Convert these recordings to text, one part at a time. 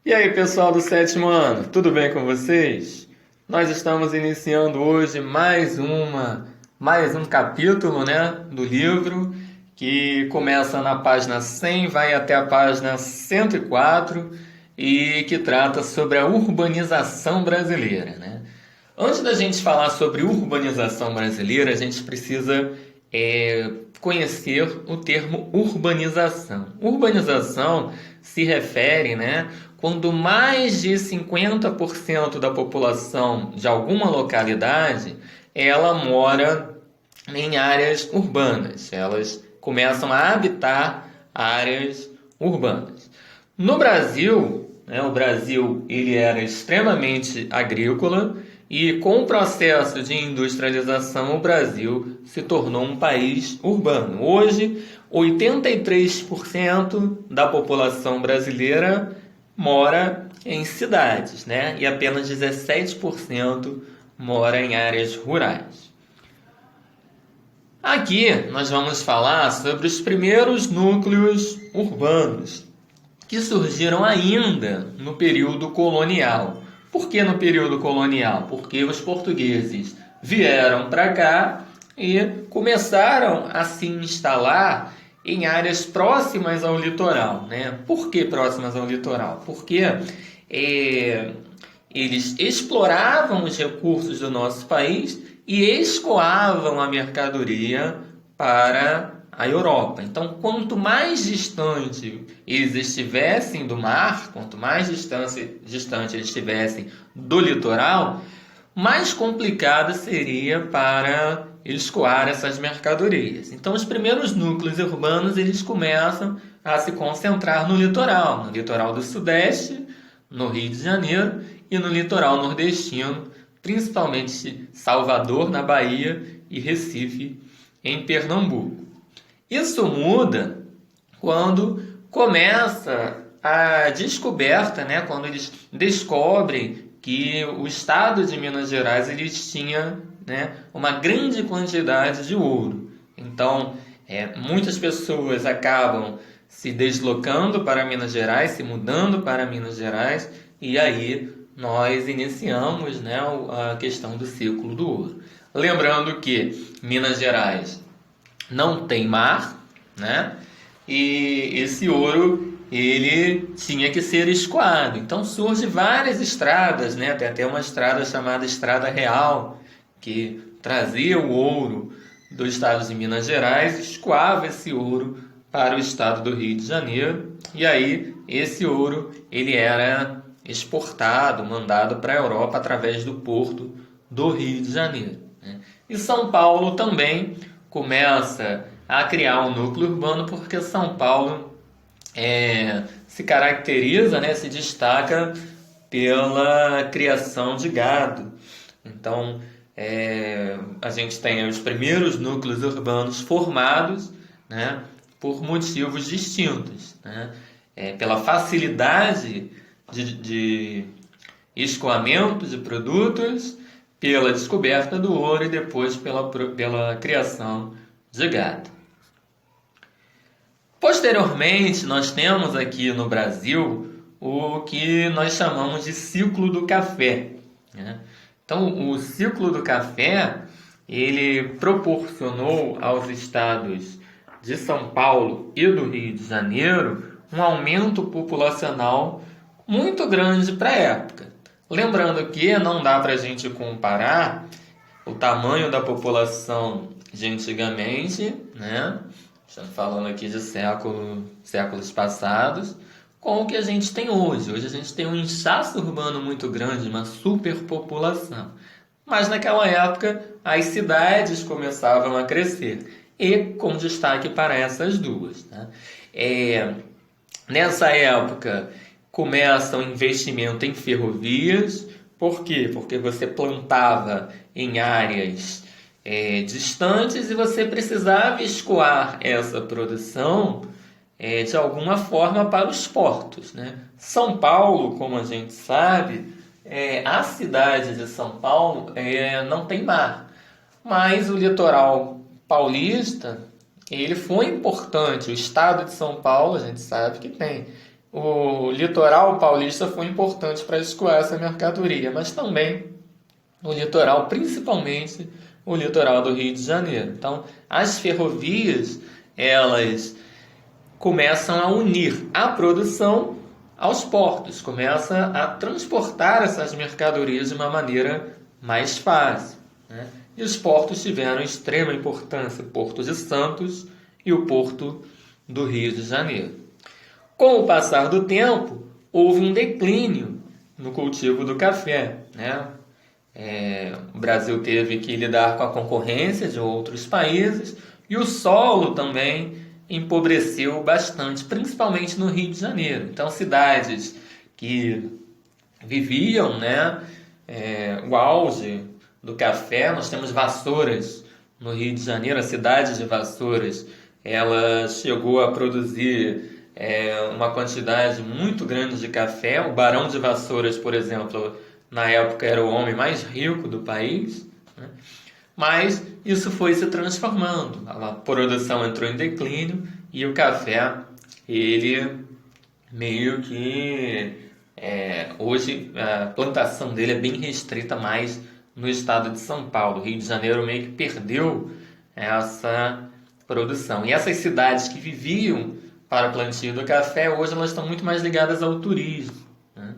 E aí, pessoal do sétimo ano, tudo bem com vocês? Nós estamos iniciando hoje mais um capítulo, né, do livro que começa na página 100, vai até a página 104 e que trata sobre a urbanização brasileira, né? Antes da gente falar sobre urbanização brasileira, a gente precisa conhecer o termo urbanização. Urbanização se refere, né, quando mais de 50% da população de alguma localidade ela mora em áreas urbanas. Elas começam a habitar áreas urbanas. No Brasil, né, o Brasil ele era extremamente agrícola e com o processo de industrialização o Brasil se tornou um país urbano. Hoje, 83% da população brasileira mora em cidades, né? E apenas 17% mora em áreas rurais. Aqui nós vamos falar sobre os primeiros núcleos urbanos que surgiram ainda no período colonial. Por que no período colonial? Porque os portugueses vieram para cá e começaram a se instalar em áreas próximas ao litoral, né? Por que próximas ao litoral? Porque eles exploravam os recursos do nosso país e escoavam a mercadoria para a Europa. Então, quanto mais distante eles estivessem do mar, quanto mais distante eles estivessem do litoral, mais complicado seria para escoar essas mercadorias. Então, os primeiros núcleos urbanos eles começam a se concentrar no litoral do Sudeste, no Rio de Janeiro, e no litoral nordestino, principalmente Salvador, na Bahia, e Recife, em Pernambuco. Isso muda quando começa a descoberta, né? Quando eles descobrem que o estado de Minas Gerais ele tinha, né, uma grande quantidade de ouro. Então, muitas pessoas acabam se deslocando para Minas Gerais, se mudando para Minas Gerais, e aí nós iniciamos, né, a questão do ciclo do ouro. Lembrando que Minas Gerais não tem mar, né? E esse ouro ele tinha que ser escoado. Então surgem várias estradas, né? Tem até uma estrada chamada Estrada Real que trazia o ouro do estado de Minas Gerais, escoava esse ouro para o estado do Rio de Janeiro e aí esse ouro ele era exportado, mandado para a Europa através do porto do Rio de Janeiro, né? E São Paulo também começa a criar um núcleo urbano porque São Paulo se caracteriza, né, se destaca pela criação de gado. Então, a gente tem os primeiros núcleos urbanos formados, né, por motivos distintos, né? Pela facilidade de escoamento de produtos, pela descoberta do ouro e depois pela criação de gado. Posteriormente, nós temos aqui no Brasil o que nós chamamos de ciclo do café, né? Então, o ciclo do café ele proporcionou aos estados de São Paulo e do Rio de Janeiro um aumento populacional muito grande para a época. Lembrando que não dá para a gente comparar o tamanho da população de antigamente, né? Estamos falando aqui de séculos passados, com o que a gente tem hoje. Hoje a gente tem um inchaço urbano muito grande, uma superpopulação. Mas naquela época as cidades começavam a crescer, e com destaque para essas duas, né? Nessa época começa o investimento em ferrovias. Por quê? Porque você plantava em áreas distantes e você precisava escoar essa produção de alguma forma para os portos, né? São Paulo, como a gente sabe, a cidade de São Paulo não tem mar, mas o litoral paulista ele foi importante. O estado de São Paulo a gente sabe que tem o litoral paulista foi importante para escoar essa mercadoria, mas também o litoral, principalmente o litoral do Rio de Janeiro. Então, as ferrovias, elas começam a unir a produção aos portos, começa a transportar essas mercadorias de uma maneira mais fácil, né? E os portos tiveram extrema importância, o Porto de Santos e o Porto do Rio de Janeiro. Com o passar do tempo, houve um declínio no cultivo do café, né? O Brasil teve que lidar com a concorrência de outros países e o solo também empobreceu bastante, principalmente no Rio de Janeiro. Então, cidades que viviam, né, o auge do café, nós temos Vassouras no Rio de Janeiro, a cidade de Vassouras, ela chegou a produzir uma quantidade muito grande de café. O Barão de Vassouras, por exemplo, na época era o homem mais rico do país, né? Mas isso foi se transformando, a produção entrou em declínio e o café, ele meio que hoje a plantação dele é bem restrita mais no estado de São Paulo. O Rio de Janeiro meio que perdeu essa produção. E essas cidades que viviam para o plantio do café, hoje elas estão muito mais ligadas ao turismo, né?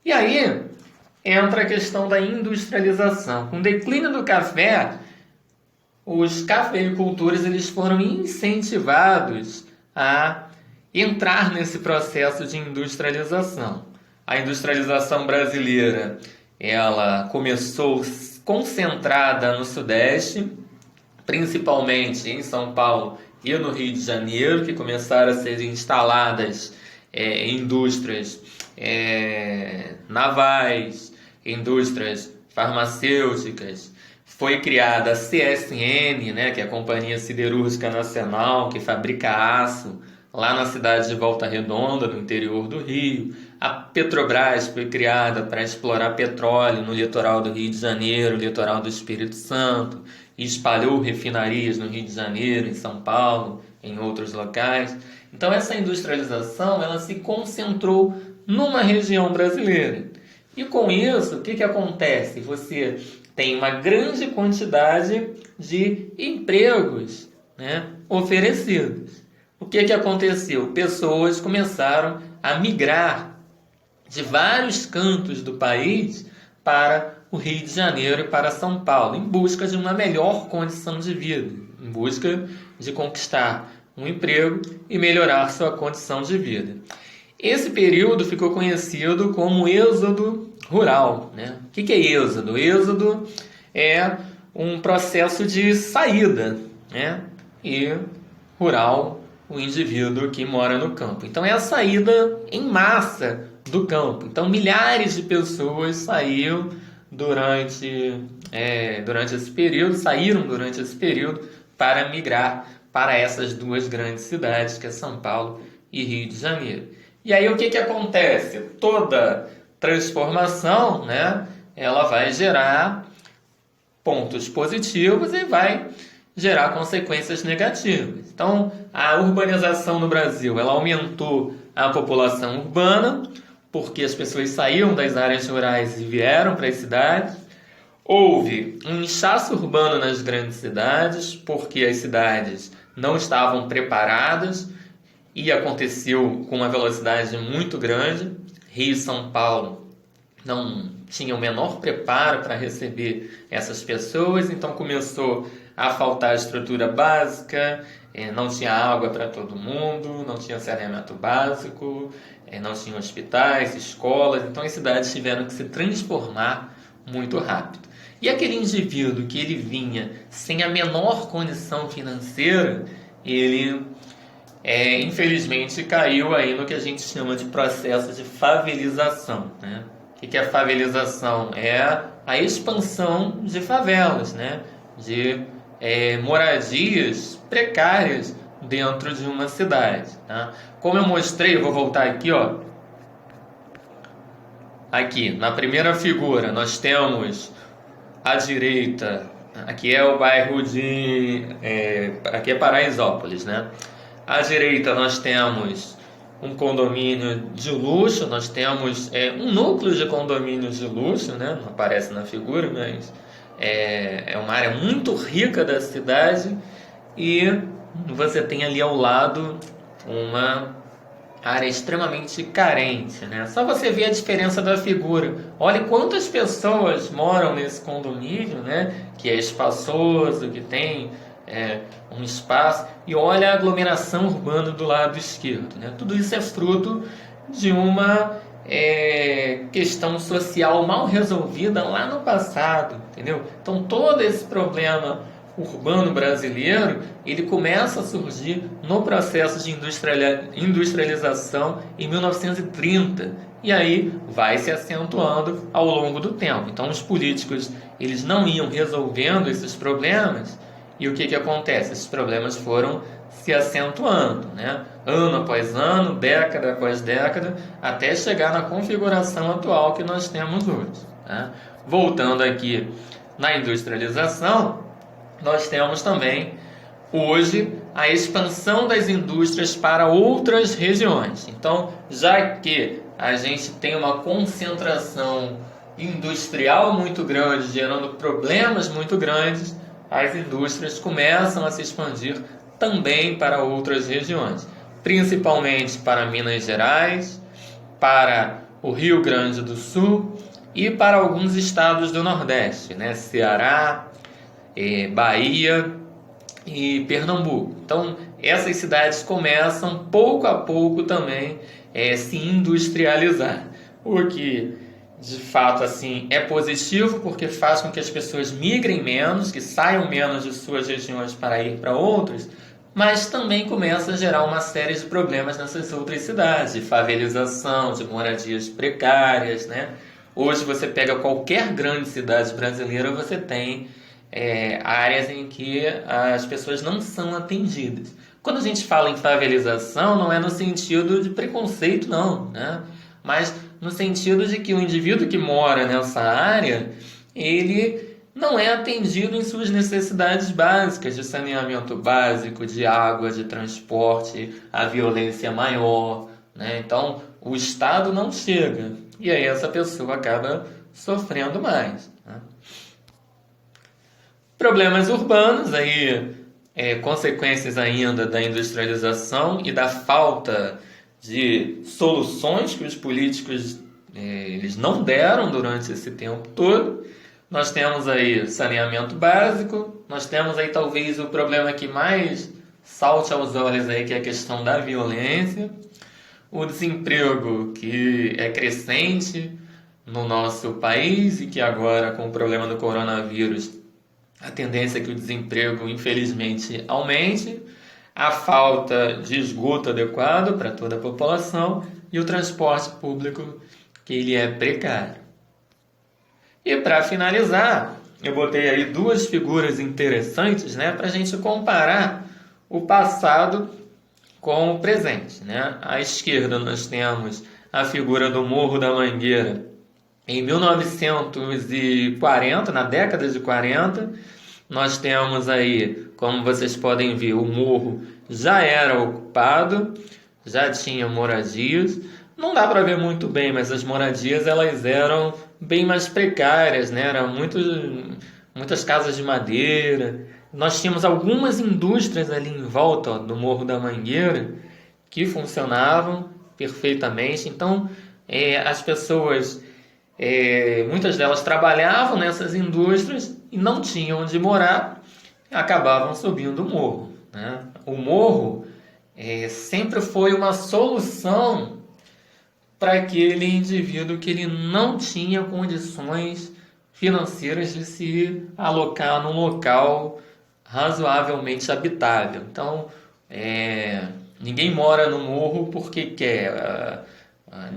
E aí entra a questão da industrialização. Com o declínio do café, os cafeicultores eles foram incentivados a entrar nesse processo de industrialização. A industrialização brasileira, ela começou concentrada no Sudeste, principalmente em São Paulo e no Rio de Janeiro, que começaram a ser instaladas indústrias navais, indústrias farmacêuticas. Foi criada a CSN, né, que é a Companhia Siderúrgica Nacional, que fabrica aço lá na cidade de Volta Redonda, no interior do Rio. A Petrobras foi criada para explorar petróleo no litoral do Rio de Janeiro, litoral do Espírito Santo, e espalhou refinarias no Rio de Janeiro, em São Paulo, em outros locais. Então essa industrialização ela se concentrou numa região brasileira. E com isso, o que acontece? Você tem uma grande quantidade de empregos, né, oferecidos. O que aconteceu? Pessoas começaram a migrar de vários cantos do país para o Rio de Janeiro e para São Paulo, em busca de uma melhor condição de vida, em busca de conquistar um emprego e melhorar sua condição de vida. Esse período ficou conhecido como êxodo rural, né? O que é êxodo? Êxodo é um processo de saída, né? E rural, o indivíduo que mora no campo. Então é a saída em massa do campo. Então milhares de pessoas saíram durante esse período para migrar para essas duas grandes cidades, que é São Paulo e Rio de Janeiro. E aí o que acontece? Toda transformação, né, ela vai gerar pontos positivos e vai gerar consequências negativas. Então, a urbanização no Brasil, ela aumentou a população urbana, porque as pessoas saíam das áreas rurais e vieram para as cidades. Houve um inchaço urbano nas grandes cidades, porque as cidades não estavam preparadas e aconteceu com uma velocidade muito grande. Rio e São Paulo não tinham o menor preparo para receber essas pessoas, então começou a faltar estrutura básica, não tinha água para todo mundo, não tinha saneamento básico, não tinha hospitais, escolas, então as cidades tiveram que se transformar muito rápido. E aquele indivíduo que ele vinha sem a menor condição financeira, ele infelizmente caiu aí no que a gente chama de processo de favelização, né? O que é a favelização? É a expansão de favelas, né? De moradias precárias dentro de uma cidade, tá? Como eu mostrei, eu vou voltar aqui, ó. Aqui, na primeira figura, nós temos à direita, aqui é o bairro aqui é Paraisópolis, né? À direita nós temos um condomínio de luxo, nós temos um núcleo de condomínios de luxo, né? Não aparece na figura, mas é uma área muito rica da cidade, e você tem ali ao lado uma área extremamente carente, né? Só você ver a diferença da figura. Olha quantas pessoas moram nesse condomínio, né? Que é espaçoso, que tem um espaço, e olha a aglomeração urbana do lado esquerdo, né? Tudo isso é fruto de uma questão social mal resolvida lá no passado, entendeu? Então todo esse problema urbano brasileiro, ele começa a surgir no processo de industrialização em 1930, e aí vai se acentuando ao longo do tempo. Então os políticos, eles não iam resolvendo esses problemas, e o que acontece? Esses problemas foram se acentuando, né? Ano após ano, década após década, até chegar na configuração atual que nós temos hoje, né? Voltando aqui na industrialização, nós temos também hoje a expansão das indústrias para outras regiões. Então, já que a gente tem uma concentração industrial muito grande, gerando problemas muito grandes, as indústrias começam a se expandir também para outras regiões, principalmente para Minas Gerais, para o Rio Grande do Sul e para alguns estados do Nordeste, né? Ceará, Bahia e Pernambuco. Então, essas cidades começam pouco a pouco também se industrializar, o que de fato assim é positivo, porque faz com que as pessoas migrem menos, que saiam menos de suas regiões para ir para outras, mas também começa a gerar uma série de problemas nessas outras cidades, de favelização, de moradias precárias, né? Hoje você pega qualquer grande cidade brasileira, você tem áreas em que as pessoas não são atendidas. Quando a gente fala em favelização, não é no sentido de preconceito, não, né? Mas no sentido de que o indivíduo que mora nessa área, ele não é atendido em suas necessidades básicas de saneamento básico, de água, de transporte, a violência é maior, né? Então, o Estado não chega, e aí essa pessoa acaba sofrendo mais, né? Problemas urbanos, aí, consequências ainda da industrialização e da falta de soluções que os políticos eles não deram durante esse tempo todo. Nós temos aí saneamento básico, nós temos aí talvez o problema que mais salte aos olhos aí, que é a questão da violência, o desemprego que é crescente no nosso país e que agora com o problema do coronavírus a tendência é que o desemprego, infelizmente, aumente, a falta de esgoto adequado para toda a população e o transporte público, que ele é precário. E para finalizar, eu botei aí duas figuras interessantes, né, para a gente comparar o passado com o presente, né? À esquerda nós temos a figura do Morro da Mangueira, em 1940, na década de 40, nós temos aí, como vocês podem ver, o morro já era ocupado, já tinha moradias. Não dá para ver muito bem, mas as moradias elas eram bem mais precárias, né? Eram muitas casas de madeira. Nós tínhamos algumas indústrias ali em volta do Morro da Mangueira que funcionavam perfeitamente. Então, as pessoas... muitas delas trabalhavam nessas indústrias e não tinham onde morar, acabavam subindo o morro, né? O morro sempre foi uma solução para aquele indivíduo que ele não tinha condições financeiras de se alocar num local razoavelmente habitável. Então, ninguém mora no morro porque quer,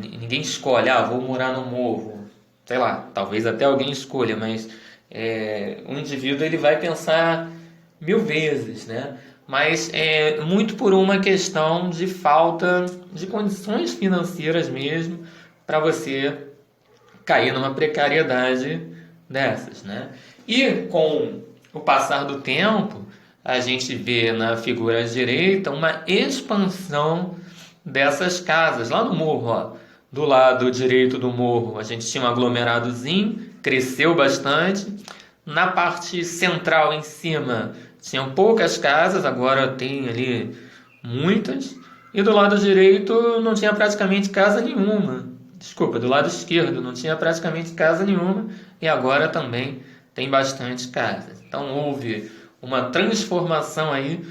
ninguém escolhe, vou morar no morro. Sei lá, talvez até alguém escolha, mas o indivíduo ele vai pensar 1000 vezes, né? Mas muito por uma questão de falta de condições financeiras mesmo para você cair numa precariedade dessas, né? E com o passar do tempo, a gente vê na figura à direita uma expansão dessas casas, lá no morro, ó. Do lado direito do morro, a gente tinha um aglomeradozinho, cresceu bastante. Na parte central, em cima, tinham poucas casas, agora tem ali muitas. E do lado direito não tinha praticamente casa nenhuma. Desculpa, do lado esquerdo não tinha praticamente casa nenhuma. E agora também tem bastante casas. Então houve uma transformação aí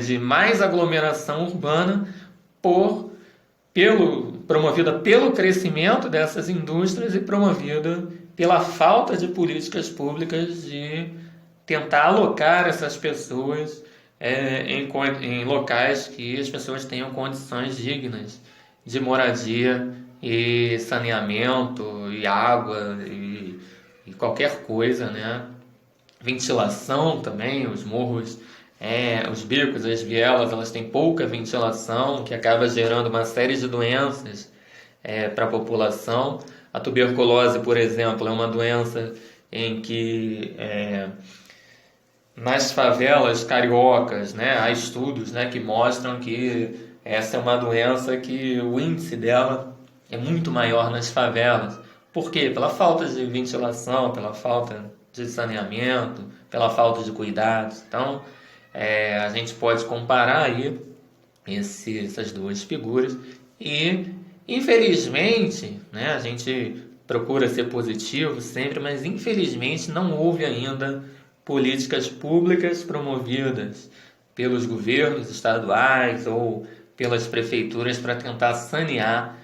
de mais aglomeração urbana promovida pelo crescimento dessas indústrias e promovida pela falta de políticas públicas de tentar alocar essas pessoas em locais que as pessoas tenham condições dignas de moradia e saneamento e água e qualquer coisa, né? Ventilação também, os morros, os becos, as vielas, elas têm pouca ventilação, que acaba gerando uma série de doenças para a população. A tuberculose, por exemplo, é uma doença em que nas favelas cariocas, né, há estudos, né, que mostram que essa é uma doença que o índice dela é muito maior nas favelas. Por quê? Pela falta de ventilação, pela falta de saneamento, pela falta de cuidados. Então, a gente pode comparar aí essas duas figuras e, infelizmente, né, a gente procura ser positivo sempre, mas infelizmente não houve ainda políticas públicas promovidas pelos governos estaduais ou pelas prefeituras para tentar sanear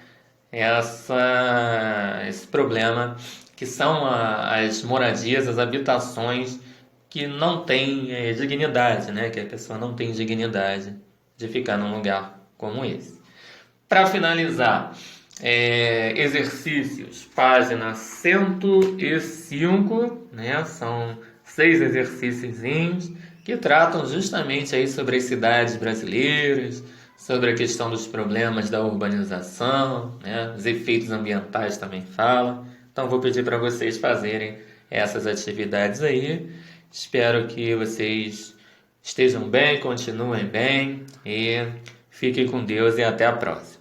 esse problema que são as moradias, as habitações que não têm dignidade, né? Que a pessoa não tem dignidade de ficar num lugar como esse. Para finalizar, exercícios, página 105, né? São 6 exercíciozinhos que tratam justamente aí sobre as cidades brasileiras, sobre a questão dos problemas da urbanização, né? Os efeitos ambientais também falam. Então vou pedir para vocês fazerem essas atividades aí. Espero que vocês estejam bem, continuem bem e fiquem com Deus e até a próxima.